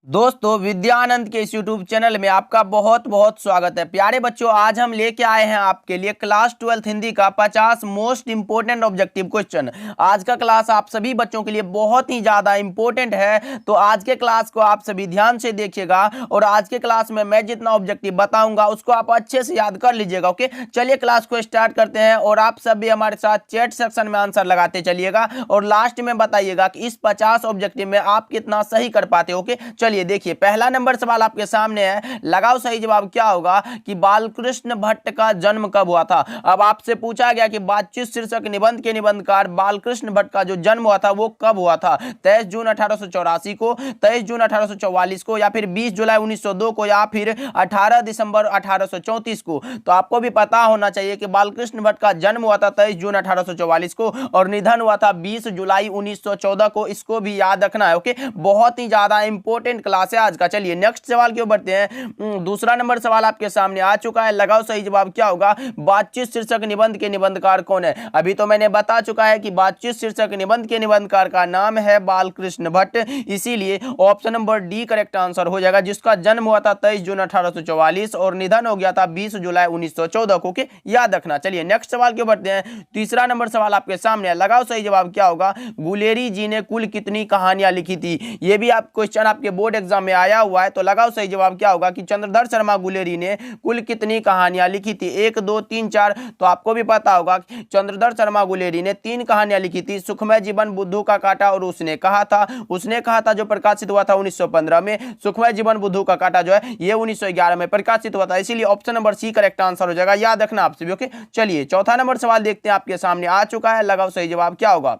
दोस्तों विद्यानंद के इस यूट्यूब चैनल में आपका बहुत बहुत स्वागत है। प्यारे बच्चों, आज हम लेके आए हैं आपके लिए क्लास 12 हिंदी का 50 मोस्ट इंपोर्टेंट ऑब्जेक्टिव क्वेश्चन। आज का क्लास आप सभी बच्चों के लिए बहुत ही ज्यादा इंपॉर्टेंट है, तो आज के क्लास को आप सभी ध्यान से देखिएगा और आज के क्लास में मैं जितना ऑब्जेक्टिव बताऊंगा उसको आप अच्छे से याद कर लीजिएगा। ओके, चलिए क्लास को स्टार्ट करते हैं और आप सभी हमारे साथ चैट सेक्शन में आंसर लगाते चलिएगा और लास्ट में बताइएगा कि इस 50 ऑब्जेक्टिव में आप कितना सही कर पाते हो। ओके, चलिए देखिए, पहला नंबर सवाल आपके सामने है, लगाओ सही जवाब। क्या होगा कि बालकृष्ण भट्ट का जन्म कब हुआ था। अब आपसे पूछा गया कि बातचीत शीर्षक निबंध के निबंधकार बालकृष्ण भट्ट का जो जन्म हुआ था वो कब हुआ था। 23 जून 1884 को, 23 जून 1844 को, या फिर 20 जुलाई 1902 को, या फिर 18 दिसंबर 1834 को। तो आपको भी पता होना चाहिए कि बालकृष्ण भट्ट का जन्म हुआ था 23 जून 1844 को और निधन हुआ था 20 जुलाई 1914 को। इसको भी याद रखना है। ओके, बहुत ही ज्यादा इंपॉर्टेंट क्लास है आज का। चलिए नेक्स्ट सवाल की ओर बढ़ते हैं। दूसरा नंबर सवाल आपके सामने आ चुका है, लगाओ सही जवाब। क्या होगा, बातचीत शीर्षक निबंध के निबंधकार कौन है। अभी तो मैंने बता चुका है कि बातचीत शीर्षक निबंध के निबंधकार का नाम है बालकृष्ण भट्ट, इसीलिए option number D correct answer हो जाएगा, जिसका जन्म हुआ था 23 जून 1844 और निधन हो गया था 20 जुलाई 1914 को। याद रखना। चलिए नेक्स्ट सवाल की ओर बढ़ते हैं। तीसरा नंबर सवाल आपके सामने है, लगाओ सही जवाब। क्या होगा, गुलेरी जी ने कुल कितनी कहानियां लिखी थी। यह भी आप क्वेश्चन आपके बोर्ड एग्जाम में आया हुआ है, तो लगाओ सही जवाब। क्या होगा कि चंद्रधर शर्मा गुलेरी ने कुल कितनी कहानियां लिखी थी। 1, 2, 3, 4। तो आपको भी पता होगा चंद्रधर शर्मा गुलेरी ने 3 कहानियां लिखी थी, सुखमय जीवन, बुद्धू का कांटा और उसने कहा था जो प्रकाशित हुआ था 1915 में। सुखमय जीवन बुद्धू का कांटा जो है ये 1911 में प्रकाशित हुआ था, इसीलिए option number C correct answer हो जाएगा। याद रखना आप सभी। ओके, चलिए चौथा नंबर सवाल देखते हैं, आपके सामने आ चुका है, लगाओ सही जवाब। क्या होगा,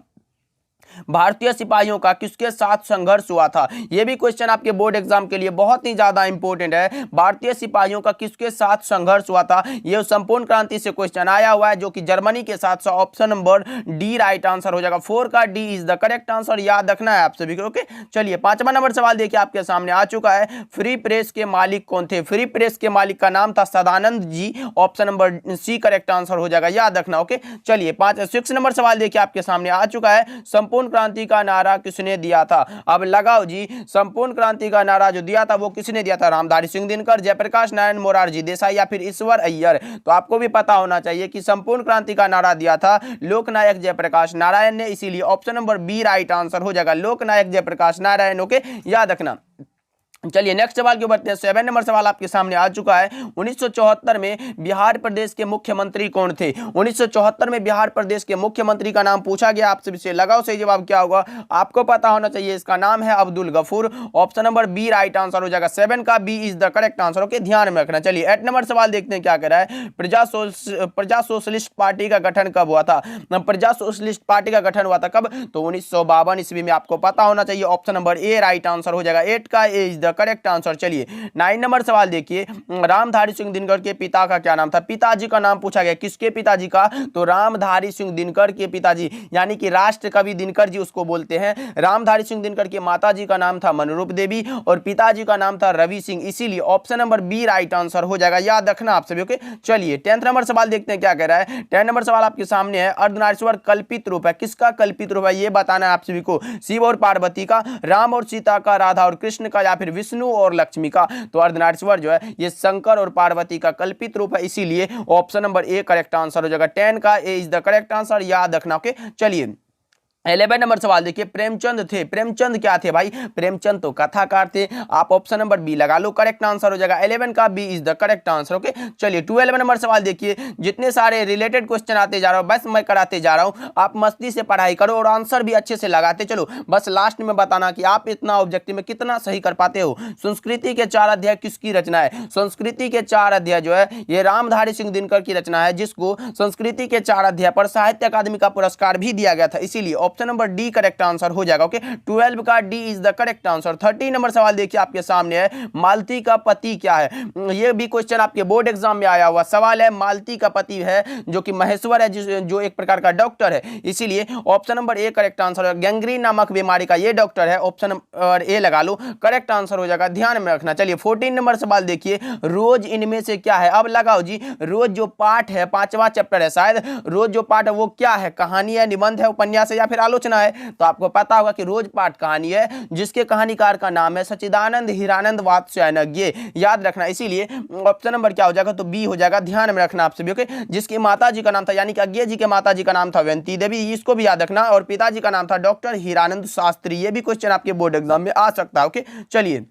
भारतीय सिपाहियों का किसके साथ संघर्ष हुआ था। यह भी क्वेश्चन आपके बोर्ड एग्जाम के लिए बहुत ही ज्यादा इंपॉर्टेंट है। भारतीय सिपाहियों का किसके साथ संघर्ष हुआ था, यह संपूर्ण क्रांति से क्वेश्चन आया हुआ है, जो कि जर्मनी के साथ। Option number D right answer हो जाएगा। 4 का D is the correct answer. याद रखना है आप सभी को। ओके, चलिए पांचवा नंबर सवाल देखिए, आपके सामने आ चुका है, फ्री प्रेस के मालिक कौन थे। फ्री प्रेस के मालिक का नाम था Sadanand ji. Option number C correct answer हो जाएगा। याद रखना। ओके, चलिए 6 नंबर सवाल देखिए, आपके सामने आ चुका है, संपूर्ण क्रांति का नारा किसने दिया था। अब लगाओ जी, संपूर्ण क्रांति का नारा जो दिया था वो किसने दिया था। रामधारी सिंह दिनकर, जयप्रकाश नारायण, मोरारजी देसाई, या फिर ईश्वर अय्यर। तो आपको भी पता होना चाहिए कि संपूर्ण क्रांति का नारा दिया था लोकनायक जयप्रकाश नारायण ने, इसीलिए option number B right answer हो जाएगा, लोकनायक जयप्रकाश नारायण। ओके, याद रखना। चलिए नेक्स्ट सवाल के बढ़ते हैं। 7 नंबर सवाल आपके सामने आ चुका है, 1974 में बिहार प्रदेश के मुख्यमंत्री कौन थे। 1974 में बिहार प्रदेश के मुख्यमंत्री का नाम पूछा गया आपसे, से लगाओ सही जवाब। क्या होगा, आपको पता होना चाहिए, इसका नाम है Abdul Ghafoor. Option number B right answer हो जाएगा। 7 का B is the correct answer. Okay, ध्यान में रखना। चलिए 8 नंबर सवाल देखते हैं, क्या कह रहा है, प्रजा सोशलिस्ट पार्टी का गठन कब हुआ था। प्रजा सोशलिस्ट पार्टी का गठन हुआ था कब, तो 1952 ईस्वी में। आपको पता होना चाहिए, option number A right answer हो जाएगा। 8 का A is the correct answer. चलिए 9 नंबर सवाल देखिए, रामधारी सिंह दिनकर के पिता का क्या नाम था। पिताजी का नाम पूछा गया, किसके पिताजी का, तो रामधारी सिंह दिनकर के पिताजी, यानी कि राष्ट्र कवि दिनकर जी उसको बोलते हैं। रामधारी सिंह दिनकर के माताजी का नाम था मनरूप देवी और पिताजी का नाम था रवि सिंह, इसीलिए option number B right answer हो जाएगा। याद रखना आप सभी। ओके, चलिए 10 नंबर सवाल देखते हैं, क्या कह रहा है। 10 नंबर सवाल आपके सामने है, अर्धनारीश्वर कल्पित रूप है, किसका कल्पित रूप है, यह बताना है आप सभी को। शिव और पार्वती का, राम और सीता का, राधा और कृष्ण का, या फिर विष्णु और लक्ष्मी का। तो अर्धनारीश्वर जो है ये शंकर और पार्वती का कल्पित रूप है, इसीलिए option number A correct answer हो जाएगा। 10 का A is the correct answer. याद रखना। ओके, चलिए 11 नंबर सवाल देखिए, प्रेमचंद थे। प्रेमचंद क्या थे भाई, प्रेमचंद तो कथाकार थे। आप ऑप्शन नंबर बी लगा लो, करेक्ट आंसर हो जाएगा। 11 का B is the correct answer. Okay, चलिए 12 नंबर सवाल देखिए, जितने सारे रिलेटेड क्वेश्चन आते जा रहा हूं बस मैं कराते जा रहा हूं, आप मस्ती से पढ़ाई करो और आंसर भी अच्छे से लगाते चलो। बस लास्ट में बताना कि आप इतना ऑब्जेक्टिव में कितना सही कर पाते हो। संस्कृति के 4 अध्याय किसकी रचना है। संस्कृति के 4 अध्याय जो है ये रामधारी सिंह दिनकर की रचना है, जिसको संस्कृति के 4 अध्याय पर साहित्य अकादमी का पुरस्कार भी दिया गया था, इसीलिए option number D correct answer हो जाएगा। ओके, 12 का D is the correct answer. 13 number सवाल देखिए, आपके सामने है, मालती का पति क्या है। यह भी क्वेश्चन आपके बोर्ड एग्जाम में आया हुआ सवाल है। मालती का पति है जो कि महेश्वर है, जो एक प्रकार का डॉक्टर है, इसीलिए option number A correct answer है। गैंग्रीन नामक बीमारी का ये डॉक्टर है, ऑप्शन नंबर ए लगा लो, करेक्ट आंसर हो जाएगा। ध्यान में रखना। चलिए 14 नंबर सवाल देखिए, रोज इनमें से क्या है। अब लगाओ जी, रोज जो पाठ है 5वां चैप्टर है शायद, रोज जो पाठ है वो क्या है, कहानी है, निबंध है, उपन्यास है, या फिर आलोचना है तो आपको पता होगा कि रोज पाठ कहानी है, जिसके कहानीकार का नाम है सच्चिदानंद हीरानंद वात्स्यायन। याद रखना, इसीलिए ऑप्शन नंबर क्या हो जाएगा, तो बी हो जाएगा। ध्यान में रखना आप सभी, ओके। जिसकी माता जी का नाम था, यानी कि अज्ञे जी के माता जी का नाम था अवंती देवी, इसको भी याद रखना, और पिताजी का नाम था डॉक्टर हीरानंद शास्त्री। ये भी क्वेश्चन आपके बोर्ड एग्जाम में आ सकता है, ओके। चलिए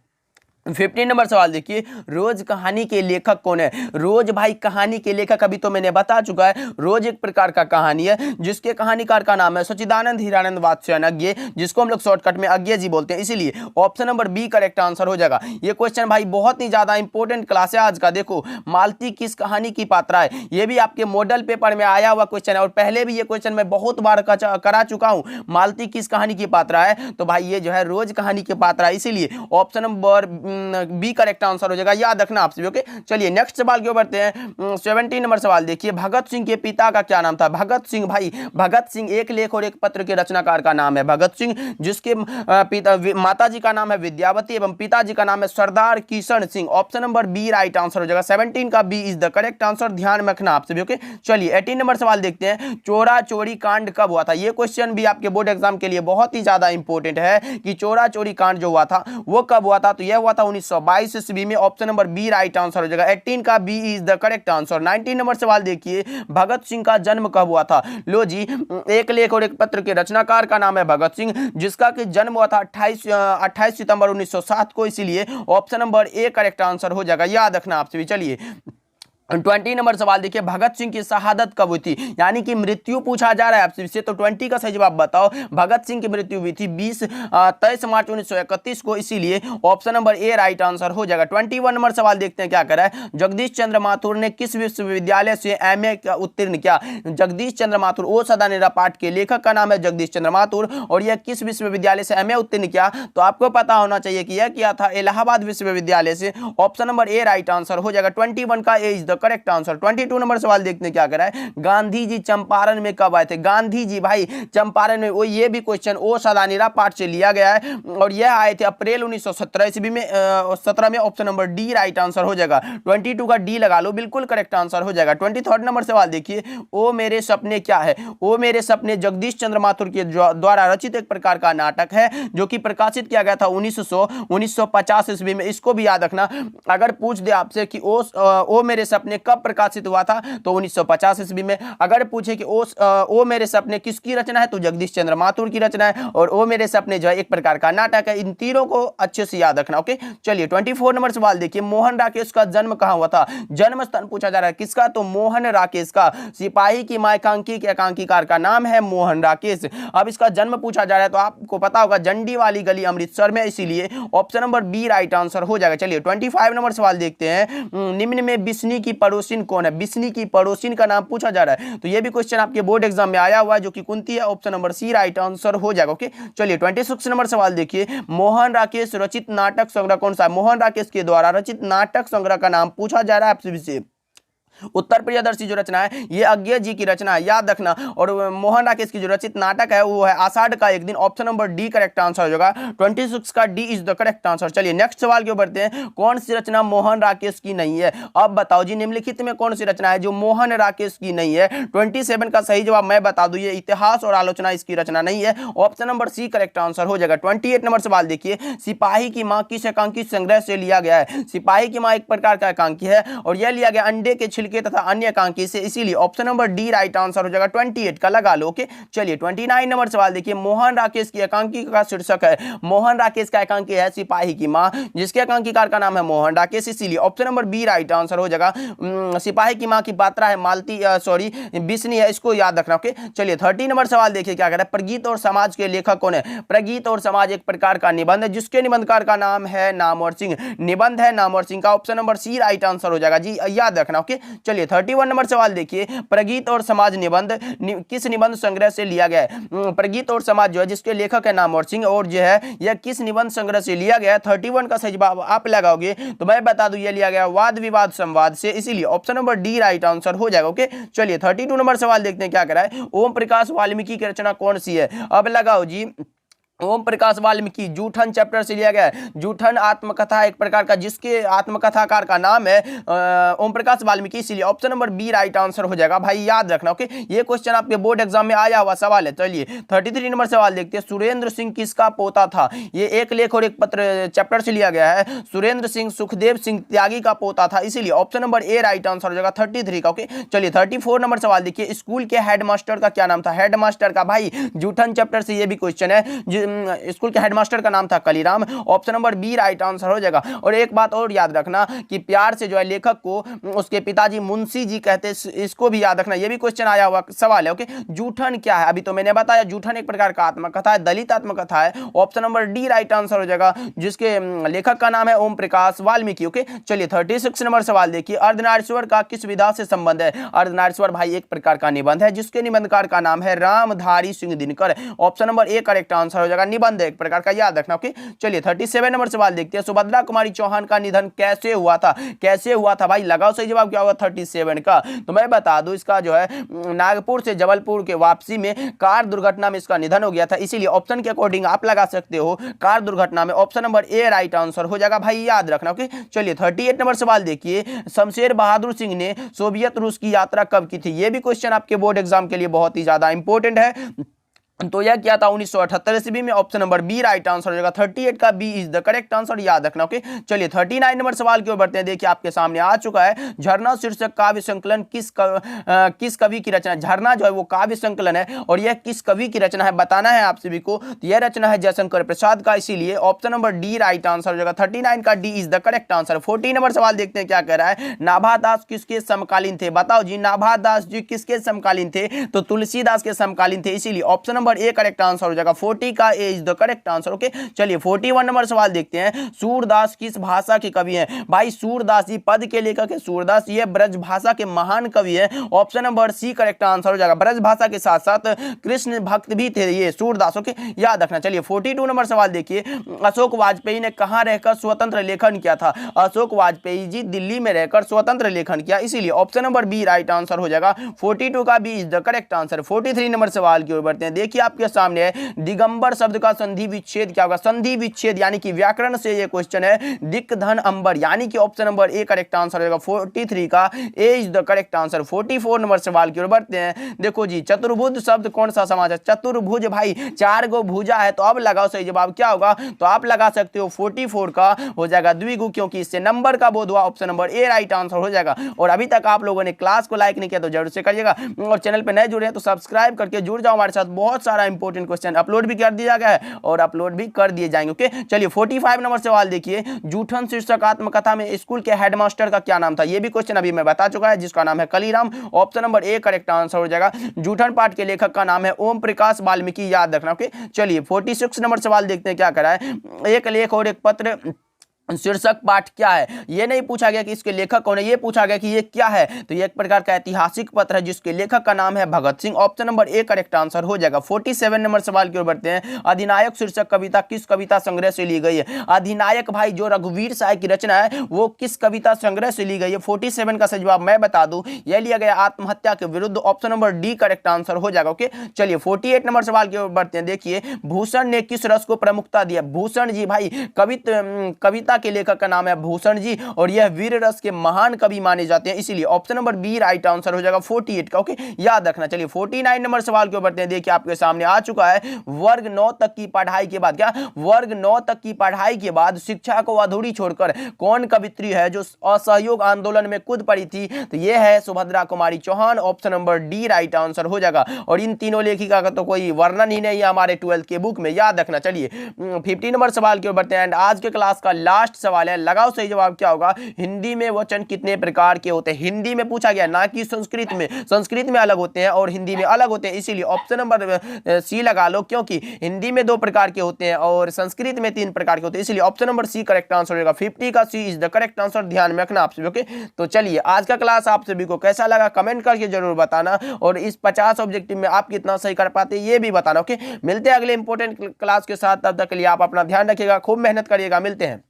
15 नंबर सवाल देखिए, रोज कहानी के लेखक कौन है। रोज भाई कहानी के लेखक अभी तो मैंने बता चुका है, रोज एक प्रकार का कहानी है जिसके कहानीकार का नाम है सच्चिदानंद हीरानंद वात्स्यायन, जिसको हम लोग शॉर्टकट में अज्ञे जी बोलते हैं, इसीलिए option number B correct answer हो जाएगा। ये क्वेश्चन भाई बहुत ही ज्यादा इंपॉर्टेंट क्लास है आज का। देखो, मालती किस कहानी की पात्रा है, ये भी आपके मॉडल पेपर में आया हुआ क्वेश्चन है, और पहले भी ये क्वेश्चन मैं बहुत बार करा चुका हूं। मालती किस कहानी की पात्रा है, तो भाई ये जो है रोज कहानी की पात्रा है, इसीलिए option number B correct answer हो जाएगा। याद रखना आप सभी, ओके। चलिए नेक्स्ट सवाल की ओर बढ़ते हैं। 17 नंबर सवाल देखिए, भगत सिंह के पिता का क्या नाम था। भगत सिंह, भाई भगत सिंह एक लेख और एक पत्र के रचनाकार का नाम है भगत सिंह, जिसके माता जी का नाम है विद्यावती एवं पिताजी का नाम है Sardar Kishan Singh. Option number B right answer हो जाएगा। 17 का B is the correct answer. ध्यान में रखना आप सभी, ओके। चलिए 18 नंबर सवाल देखते हैं, चोरा चोरी कांड कब हुआ था। यह क्वेश्चन भी आपके बोर्ड एग्जाम के लिए बहुत ही ज्यादा इंपॉर्टेंट है कि चोरा चोरी कांड जो हुआ था वो कब हुआ था, तो यह हुआ था 1922 ईस्वी में। Option number B right answer हो जाएगा। 18 का B is the correct answer. 19 number सवाल देखिए, भगत सिंह का जन्म कब हुआ था। लो जी, एक लेख और एक पत्र के रचनाकार का नाम है भगत सिंह, जिसका कि जन्म हुआ था 28 सितंबर 1907 को, इसीलिए option number A correct answer हो जाएगा। याद रखना आप सभी। चलिए 20 नंबर सवाल देखिए, भगत सिंह की शहादत कब हुई थी, यानी कि मृत्यु पूछा जा रहा है आपसे से, तो 20 का सही जवाब बताओ। भगत सिंह की मृत्यु हुई थी 23 मार्च 1931 को, इसीलिए option number A right answer हो जाएगा। 21 नंबर सवाल देखते हैं क्या करा है, जगदीश चंद्र माथुर ने किस विश्वविद्यालय से एमए उत्तीर्ण किया। जगदीश चंद्र माथुर, ओ सदानेरा पाठ के लेखक का नाम है जगदीश चंद्र माथुर, और यह किस विश्वविद्यालय से एमए उत्तीर्ण किया, तो आपको पता होना चाहिए कि यह किया था इलाहाबाद विश्वविद्यालय से। Option number A right answer हो जाएगा। 21 का A is the correct answer. 22 नंबर सवाल देखते हैं क्या करा है, गांधी जी चंपारण में कब आए थे। गांधी जी भाई चंपारण में, वो ये भी क्वेश्चन ओ सदानेरा पाठ से लिया गया है, और यह आए थे अप्रैल 1917 ईस्वी में 17 में। Option number D right answer हो जाएगा। 22 का डी लगा लो, बिल्कुल करेक्ट आंसर हो जाएगा। 23 नंबर सवाल देखिए, ओ मेरे सपने क्या है। ओ मेरे सपने जगदीश चंद्र माथुर के द्वारा रचित एक प्रकार का नाटक है, जो कि प्रकाशित किया गया था 1950 ईस्वी में। इसको भी याद रखना, अगर पूछ दे आपसे कि ओ मेरे सपने कब प्रकाशित हुआ था, तो 1950 ईस्वी में। अगर पूछे कि ओ मेरे सपने किसकी रचना है, तो जगदीश चंद्र माथुर की रचना है, और ओ मेरे सपने जो है एक प्रकार का नाटक है। इन तीनों को अच्छे से याद रखना, ओके। चलिए 24 नंबर सवाल देखिए, मोहन राकेश का जन्म कहां हुआ था। जन्म स्थान पूछा जा रहा है किसका, तो मोहन राकेश का। सिपाही की मां एकांकी के एकांकीकार का नाम है मोहन राकेश। अब इसका जन्म पूछा जा रहा है, तो आपको पता होगा जंडी वाली गली अमृतसर में, इसीलिए option number B right answer हो जाएगा। चलिए 25 नंबर सवाल देखते हैं, निम्न में बिस्नी की पड़ोसिन कौन है। बिस्नी की पड़ोसिन का नाम पूछा जा रहा है, तो यह भी क्वेश्चन आपके बोर्ड एग्जाम में आया हुआ है, जो कि कुंती है। Option number C right answer हो जाएगा, ओके। चलिए 26 नंबर सवाल देखिए, मोहन राकेश रचित नाटक संग्रह कौन सा है। मोहन राकेश के द्वारा रचित नाटक संग्रह का नाम पूछा जा रहा है आपसे विषय। उत्तर प्रियदर्शी जो रचना है ये अज्ञे जी की रचना है, याद रखना। और मोहन राकेश की जो रचित नाटक है वो है आषाढ़ का एक दिन। Option number D correct answer हो जाएगा। 26 का D is the correct answer. चलिए नेक्स्ट सवाल के बढ़ते हैं, कौन सी रचना मोहन राकेश की नहीं है। अब बताओ जी, निम्नलिखित में कौन सी रचना है जो मोहन राकेश की नहीं है। 27 का सही जवाब मैं बता दूं, ये इतिहास और आलोचना इसकी रचना नहीं है। Option number C correct answer हो जाएगा। 28 नंबर सवाल देखिए, सिपाही की मां किस एकांकी संग्रह से लिया गया है। सिपाही की मां एक प्रकार का एकांकी है, और यह लिया गया अंडे के छिलके तथा अन्य एकांकी से, इसीलिए option number D right answer हो जाएगा। 28 का लगा लो, ओके। चलिए 29 नंबर सवाल देखिए, मोहन राकेश की एकांकी का शीर्षक है। मोहन राकेश का एकांकी है सिपाही की मां, जिसके एकांकीकार का नाम है मोहन राकेश, इसीलिए option number B right answer हो जाएगा। सिपाही की मां की पात्रा है मालती, सॉरी बिस्नी है, इसको याद रखना, ओके। चलिए 30 नंबर सवाल देखिए क्या कह रहा है, प्रगीत और समाज के लेखक कौन है। प्रगीत और समाज एक प्रकार का निबंध है, जिसके निबंधकार का नाम है नामवर सिंह। निबंध है नामवर सिंह का। Option number C right answer हो जाएगा जी, याद रखना, ओके। चलिए 31 नंबर सवाल देखिए, प्रगीत और समाज निबंध किस निबंध संग्रह से लिया गया है। प्रगीत और समाज जो है जिसके लेखक है नामवर सिंह, और जो है यह किस निबंध संग्रह से लिया गया है। 31 का सही जवाब आप लगाओगे तो मैं बता दूं, यह लिया गया वाद विवाद संवाद से, इसीलिए option number D right answer हो जाएगा, ओके। चलिए 32 नंबर सवाल देखते हैं क्या करा है, ओम प्रकाश वाल्मीकि की रचना कौन सी है। अब लगाओ जी, ओम प्रकाश वाल्मीकि जूठन चैप्टर से लिया गया है। जूठन आत्मकथा एक प्रकार का, जिसके आत्मकथाकार का नाम है ओम प्रकाश वाल्मीकि, इसलिए option number B right answer हो जाएगा। भाई याद रखना, ओके। ये क्वेश्चन आपके बोर्ड एग्जाम में आया हुआ सवाल है। चलिए 33 नंबर सवाल देखते हैं। सुरेंद्र सिंह किसका पोता था? ये एक लेख और एक पत्र चैप्टर से लिया गया है। सुरेंद्र सिंह सुखदेव सिंह त्यागी का पोता था, इसीलिए option number A right answer हो जाएगा 33 का, ओके। चलिए 34 नंबर सवाल देखिए। स्कूल के हेडमास्टर का क्या नाम था? हेडमास्टर का, भाई जूठन चैप्टर से ये भी क्वेश्चन है। स्कूल के हेडमास्टर का नाम था Kaliram, option number B right answer हो जाएगा। और एक बात और याद रखना कि प्यार से जो है लेखक को उसके पिताजी मुंशी जी कहते, इसको भी याद रखना, ये भी क्वेश्चन आया हुआ सवाल है, ओके। जूठन क्या है? अभी तो मैंने बताया, जूठन एक प्रकार का आत्मकथा है, दलित आत्मकथा है, option number D right answer हो जाएगा, जिसके लेखक का नाम है ओम प्रकाश वाल्मीकि, ओके। चलिए 36 नंबर सवाल देखिए। अर्धनारीश्वर का किस विधा से संबंध है? अर्धनारीश्वर भाई एक प्रकार का निबंध है, जिसके निबंधकार का नाम है Ramdhari Singh Dinkar, option number A correct answer हो जाएगा। निबंध एक प्रकार का, याद रखना, ओके। चलिए 37 नंबर सवाल देखते हैं। सुभद्रा कुमारी चौहान का निधन कैसे हुआ था? कैसे हुआ था भाई? लगाओ सही जवाब क्या होगा 37 का। तो मैं बता दूं, इसका जो है नागपुर से जबलपुर के वापसी में कार दुर्घटना में इसका निधन हो गया था, इसीलिए ऑप्शन के अकॉर्डिंग आप लगा सकते हो कार दुर्घटना में, option number A right answer हो जाएगा। भाई याद रखना, ओके। चलिए 38 नंबर सवाल देखिए। शमशेर बहादुर सिंह ने सोवियत रूस की यात्रा कब की थी? यह भी क्वेश्चन आपके बोर्ड एग्जाम के लिए बहुत ही ज्यादा इंपॉर्टेंट है। तो यह किया था 1978 ईस्वी में, option number B right answer हो जाएगा। 38 का B is the correct answer, याद रखना, ओके। चलिए 39 नंबर सवाल की ओर बढ़ते हैं। देखिए आपके सामने आ चुका है। झरना शीर्षक काव्य संकलन किस कवि की रचना? झरना जो है वो काव्य संकलन है, और यह किस कवि की रचना है बताना है आप सभी को। तो यह रचना है जयशंकर प्रसाद का, इसीलिए option number D right answer हो जाएगा। 39 का D is the correct answer. 40 number सवाल देखते हैं क्या कह रहा है। नाभादास किसके समकालीन थे? बताओ जी, नाभादास जी किसके समकालीन थे? तो तुलसीदास के समकालीन थे, इसीलिए option number A correct answer हो जाएगा। 40 का A is the correct answer, okay. चलिए 41 नंबर सवाल देखते हैं। सूरदास किस भाषा के कवि हैं? भाई सूरदास जी पद के लेखक है। सूरदास ये ब्रज भाषा के महान कवि है, option number C correct answer हो जाएगा। ब्रज भाषा के साथ साथ कृष्ण भक्त भी थे ये सूरदास, ओके, याद रखना। चलिए 42 नंबर सवाल देखिए। अशोक वाजपेयी ने कहां रहकर स्वतंत्र लेखन किया था? अशोक वाजपेयी जी दिल्ली में रहकर स्वतंत्र लेखन किया, इसीलिए option number B right answer हो जाएगा। 42 का B is the correct answer. 43 number सवाल की ओर बढ़ते हैं। देखिए आपके सामने है। दिगंबर शब्द का संधि विच्छेद क्या होगा? संधि विच्छेद यानी कि व्याकरण से ये क्वेश्चन है। दिक धन अंबर, यानी कि option number A correct answer होगा। 43 का A is the correct answer. 44 number सवाल की ओर बढ़ते हैं। देखो जी, चतुर्भुज शब्द कौन सा समाज है? चतुर्भुज भाई 4 गो भुजा है, तो अब लगाओ सही जवाब क्या होगा? तो आप लगा सकते हो 44 का हो जाएगा द्विगु, क्योंकि इससे नंबर का बोध हुआ, option number A right answer हो जाएगा। और अभी तक आप लोगों ने क्लास को लाइक नहीं किया तो जरूर से करिएगा, और चैनल पे नए जुड़े हैं तो सब्सक्राइब करके जुड़ जाओ हमारे साथ। बहुत सारा इंपॉर्टेंट क्वेश्चन अपलोड भी कर दिया गया है और अपलोड भी कर दिए जाएंगे, ओके। चलिए 45 नंबर सवाल देखिए। जूठन शीर्षक आत्मकथा में स्कूल के हेडमास्टर का क्या नाम था? यह भी क्वेश्चन अभी मैं बता चुका है, जिसका नाम है Kaliram, option number A correct answer हो जाएगा। जूठन पाठ के लेखक का नाम है ओम प्रकाश वाल्मीकि, याद रखना, ओके। चलिए 46 नंबर सवाल देखते हैं क्या करा है। एक लेख और एक पत्र शीर्षक पाठ क्या है? ये नहीं पूछा गया कि इसके लेखक कौन है, ये पूछा गया कि ये क्या है। तो ये एक प्रकार का ऐतिहासिक पत्र है, जिसके लेखक का नाम है Bhagat Singh, option number A correct answer हो जाएगा। 47 नंबर सवाल की ओर बढ़ते हैं। अधिनायक शीर्षक कविता किस कविता संग्रह से ली गई है? अधिनायक भाई जो रघुवीर साय की रचना है, वो किस कविता संग्रह से ली गई है? 47 का सही जवाब मैं बता दूं, यह लिया गया आत्महत्या के विरुद्ध, option number D correct answer हो जाएगा, ओके। चलिए 48 नंबर सवाल की ओर बढ़ते हैं। देखिए भूषण ने किस रस को प्रमुखता दिया? भूषण जी भाई कविता के लेखक का नाम है भूषण जी, और यह वीर रस के महान कवि माने जाते हैं, इसीलिए option number B right answer हो जाएगा 48 का, ओके, याद रखना। चलिए 49 नंबर सवाल के ऊपर बढ़ते हैं। देखिए आपके सामने आ चुका है। वर्ग 9 तक की पढ़ाई के बाद, क्या वर्ग 9 तक की पढ़ाई के बाद शिक्षा को अधूरी छोड़कर कौन कवित्री है जो असहयोग आंदोलन में कूद पड़ी थी? तो यह है Subhadra Kumari Chauhan, option number D right answer हो जाएगा। और इन तीनों लेखिका का तो कोई वर्णन ही नहीं है हमारे 12th के बुक में, याद रखना। चलिए 50 नंबर सवाल की ओर बढ़ते हैं एंड आज के क्लास का लास्ट सवाल है। लगाओ सही जवाब क्या होगा? हिंदी में वचन कितने प्रकार के होते हैं? हिंदी में पूछा गया, ना कि संस्कृत में। संस्कृत में अलग होते हैं और हिंदी में अलग होते हैं, इसीलिए ऑप्शन नंबर सी लगा लो, क्योंकि हिंदी में 2 प्रकार के होते हैं और संस्कृत में 3 प्रकार के होते हैं, इसलिए option number C correct answer होगा। 50 का C is the correct answer, ध्यान में रखना आप सभी, ओके। तो चलिए आज का क्लास आप सभी को कैसा लगा कमेंट करके जरूर बताना, और इस 50 ऑब्जेक्टिव में आप कितना सही कर पाते ये भी बताना, ओके। मिलते हैं अगले इंपॉर्टेंट क्लास के साथ, तब तक के लिए आप अपना ध्यान रखिएगा, खूब मेहनत करिएगा, मिलते हैं।